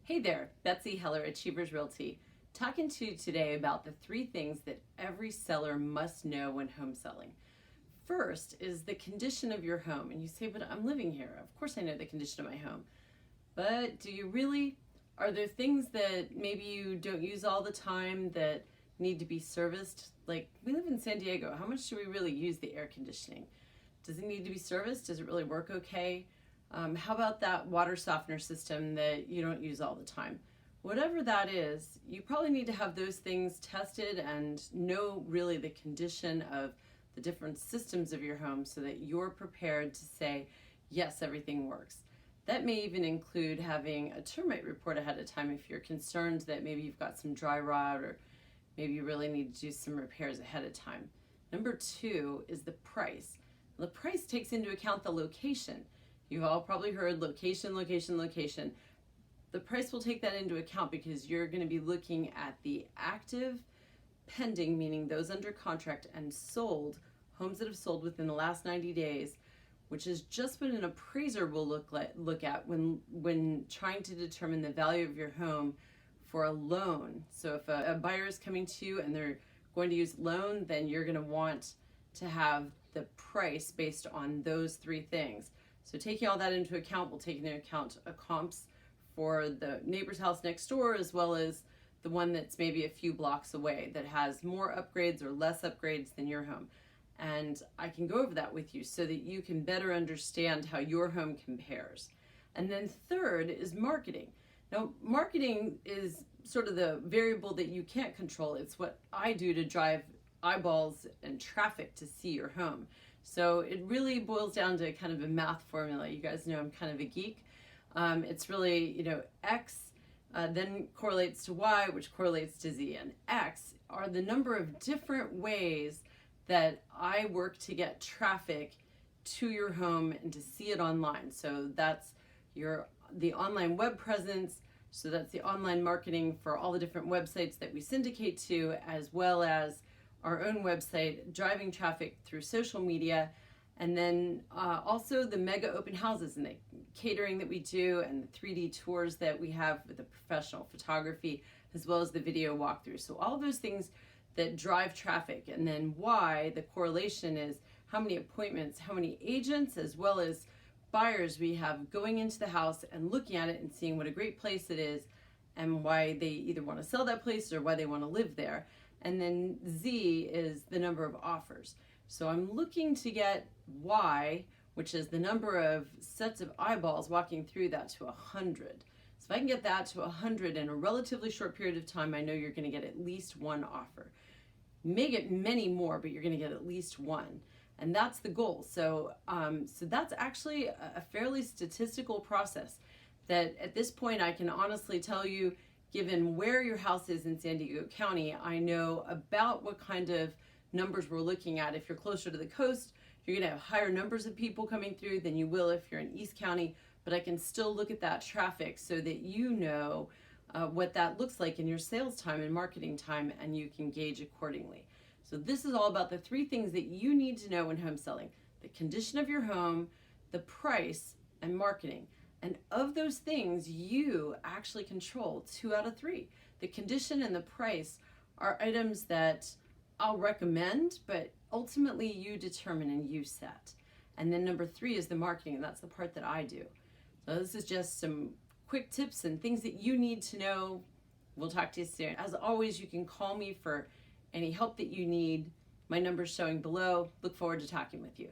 Hey there, Betsy Heller, Achievers Realty, talking to you today about the 3 things that every seller must know when home selling. First is the condition of your home. And you say, but I'm living here. Of course I know the condition of my home. But do you really? Are there things that maybe you don't use all the time that need to be serviced? Like, we live in San Diego. How much do we really use the air conditioning? Does it need to be serviced? Does it really work okay? How about that water softener system that you don't use all the time? Whatever that is, you probably need to have those things tested and know really the condition of the different systems of your home so that you're prepared to say, yes, everything works. That may even include having a termite report ahead of time if you're concerned that maybe you've got some Dryrod or maybe you really need to do some repairs ahead of time. Number 2 is the price. The price takes into account the location. You've all probably heard location, location, location. The price will take that into account because you're going to be looking at the active, pending, meaning those under contract and sold, homes that have sold within the last 90 days, which is just what an appraiser will look at when trying to determine the value of your home for a loan. So if a buyer is coming to you and they're going to use loan, then you're going to want to have the price based on those 3 things. So taking all that into account, we'll take into account comps for the neighbor's house next door as well as the one that's maybe a few blocks away that has more upgrades or less upgrades than your home. And I can go over that with you so that you can better understand how your home compares. And then third is marketing. Now, marketing is sort of the variable that you can't control. It's what I do to drive eyeballs and traffic to see your home. So it really boils down to kind of a math formula. You guys know I'm kind of a geek. It's really, X then correlates to Y, which correlates to Z. And X are the number of different ways that I work to get traffic to your home and to see it online. So that's the online web presence. So that's the online marketing for all the different websites that we syndicate to, as well as our own website, driving traffic through social media, and then also the mega open houses and the catering that we do and the 3D tours that we have with the professional photography, as well as the video walkthrough. So all those things that drive traffic. And then why the correlation is how many appointments, how many agents, as well as buyers we have going into the house and looking at it and seeing what a great place it is and why they either want to sell that place or why they want to live there. And then Z is the number of offers. So I'm looking to get Y, which is the number of sets of eyeballs walking through that, to 100. So if I can get that to 100 in a relatively short period of time, I know you're going to get at least 1 offer. You may get many more, but you're going to get at least 1. And that's the goal. So that's actually a fairly statistical process that at this point I can honestly tell you, given where your house is in San Diego County, I know about what kind of numbers we're looking at. If you're closer to the coast, you're going to have higher numbers of people coming through than you will if you're in East County, but I can still look at that traffic so that you know what that looks like in your sales time and marketing time, and you can gauge accordingly. So this is all about the 3 things that you need to know when home selling: the condition of your home, the price, and marketing. And of those things, you actually control 2 out of 3. The condition and the price are items that I'll recommend, but ultimately you determine and you set. And then number 3 is the marketing, and that's the part that I do. So this is just some quick tips and things that you need to know. We'll talk to you soon. As always, you can call me for any help that you need. My number's showing below. Look forward to talking with you.